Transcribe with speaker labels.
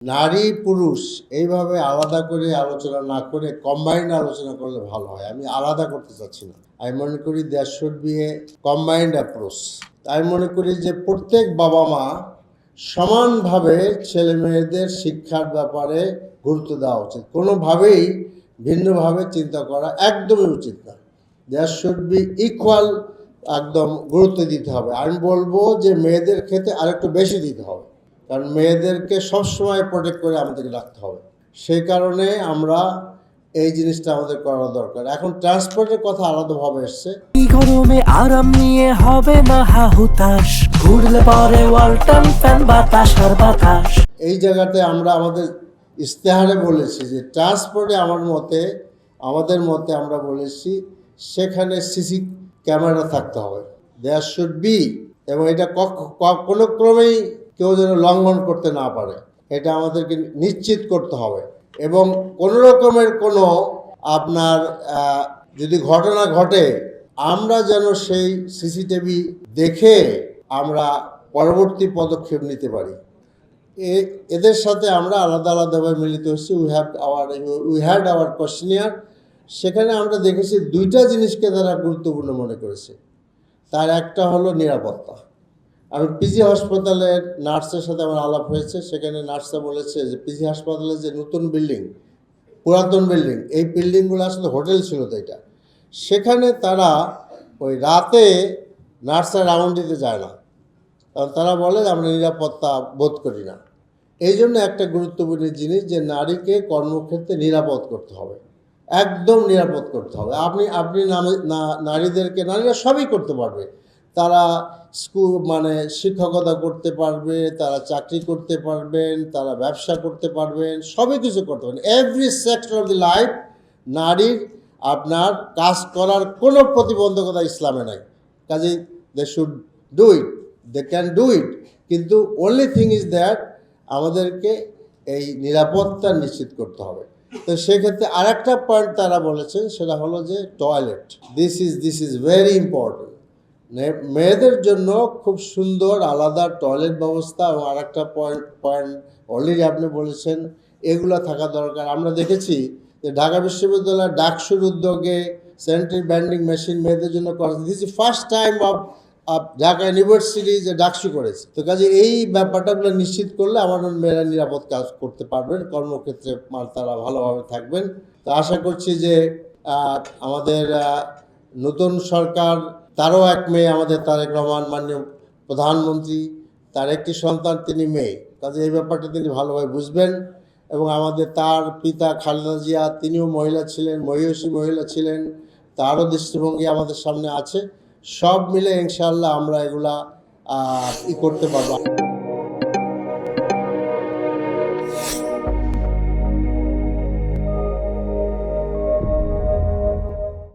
Speaker 1: নারী পুরুষ এইভাবে আলাদা করে আলোচনা না করে কম্বাইন্ড আলোচনা করলে ভালো হয়। আমি আলাদা করতে চাচ্ছি না। আমি মনে করি there should be a combined approach. আমি মনে করি যে প্রত্যেক বাবা মা সমানভাবে ছেলে মেয়েদের শিক্ষার ব্যাপারে গুরুত্ব দেওয়া উচিত। কোনোভাবেই ভিন্নভাবে চিন্তা করা একদমই উচিত না। দেয়ার শুড বি ইকুয়াল, একদম গুরুত্ব দিতে হবে। আমি বলবো যে মেয়েদের ক্ষেত্রে আরেকটু বেশি দিতে হবে, কারণ মেয়েদেরকে সবসময় প্রোটেক্ট করে আমাদেরকে রাখতে হবে। সেই কারণে আমরা এই জিনিসটা আমাদের করা দরকার। এখন ট্রান্সপোর্টের কথা আলাদাভাবে এসছে।
Speaker 2: গরমে আরাম নিয়ে হবে না হাহুতাশ, ঘুরলে পরে ওয়ালটন ফ্যান বাতাস আর বাতাস।
Speaker 1: এই জায়গাতে আমরা আমাদের ইস্তেহারে বলেছি যে ট্রান্সপোর্টে আমাদের মতে আমরা বলেছি সেখানে সিসি ক্যামেরা থাকতে হবে। দেয়ার শুড বি, এবং এটা কোনো ক্রমেই কেউ যেন লঙ্ঘন করতে না পারে, এটা আমাদেরকে নিশ্চিত করতে হবে। এবং কোনো রকমের কোনো আপনার যদি ঘটনা ঘটে, আমরা যেন সেই সিসিটিভি দেখে আমরা পরবর্তী পদক্ষেপ নিতে পারি। এদের সাথে আমরা আলাদাভাবে মিলিত হচ্ছি। We had our questionnaire. সেখানে আমরা দেখেছি দুইটা জিনিসকে তারা গুরুত্বপূর্ণ মনে করেছে। তার একটা হলো নিরাপত্তা। আমি পিজি হাসপাতালের নার্সের সাথে আমার আলাপ হয়েছে। সেখানে নার্সরা বলেছে যে পিজি হাসপাতালের যে নতুন বিল্ডিং, পুরাতন বিল্ডিং, এই বিল্ডিংগুলো আসলে হোটেল ছিল তো এটা। সেখানে তারা ওই রাতে নার্সরা রাউন্ড দিতে যায় না, কারণ তারা বলে আমরা নিরাপত্তা বোধ করি না। এই জন্য একটা গুরুত্বপূর্ণ জিনিস যে নারীকে কর্মক্ষেত্রে নিরাপদ করতে হবে, একদম নিরাপদ করতে হবে। আপনি নারীরা সবই করতে পারবে। তারা শিক্ষকতা করতে পারবে, তারা চাকরি করতে পারবেন, তারা ব্যবসা করতে পারবেন, সবই কিছু করতে পারবেন। Every sector of the life নারীর আপনার কাজ করার কোনো প্রতিবন্ধকতা ইসলামে নাই। কাজেই they should do it, they can do it. কিন্তু অনলি থিং ইজ দ্যাট আমাদেরকে এই নিরাপত্তা নিশ্চিত করতে হবে। তো সেক্ষেত্রে আরেকটা পয়েন্ট তারা বলেছেন, সেটা হলো যে toilet. This is very important. মেয়েদের জন্য খুব সুন্দর আলাদা টয়লেট ব্যবস্থা, এবং আরেকটা পয়েন্ট অলরেডি আপনি বলেছেন, এগুলো থাকা দরকার। আমরা দেখেছি যে ঢাকা বিশ্ববিদ্যালয়ের ডাকসুর উদ্যোগে স্যানিটারি ব্যান্ডিং মেশিন মেয়েদের জন্য করেছে। This is first time of Dhaka university যে ডাকসু করেছে। তো কাজে এই ব্যাপারটাগুলো নিশ্চিত করলে আমাদের মেয়েরা নিরাপদ কাজ করতে পারবেন, কর্মক্ষেত্রে তারা ভালোভাবে থাকবেন। তো আশা করছি যে আমাদের নতুন সরকার, তারও এক মেয়ে, আমাদের তারেক রহমান মাননীয় প্রধানমন্ত্রী, তার একটি সন্তান, তিনি মেয়ে। কাজে এই ব্যাপারটা তিনি ভালোভাবে বুঝবেন। এবং আমাদের তার পিতা খালেদা জিয়া, তিনিও মহিলা ছিলেন, মহিষী মহিলা ছিলেন, তারও দৃষ্টিভঙ্গি আমাদের সামনে আছে। সব মিলে ইনশাআল্লাহ আমরা এগুলা করতে পারবো।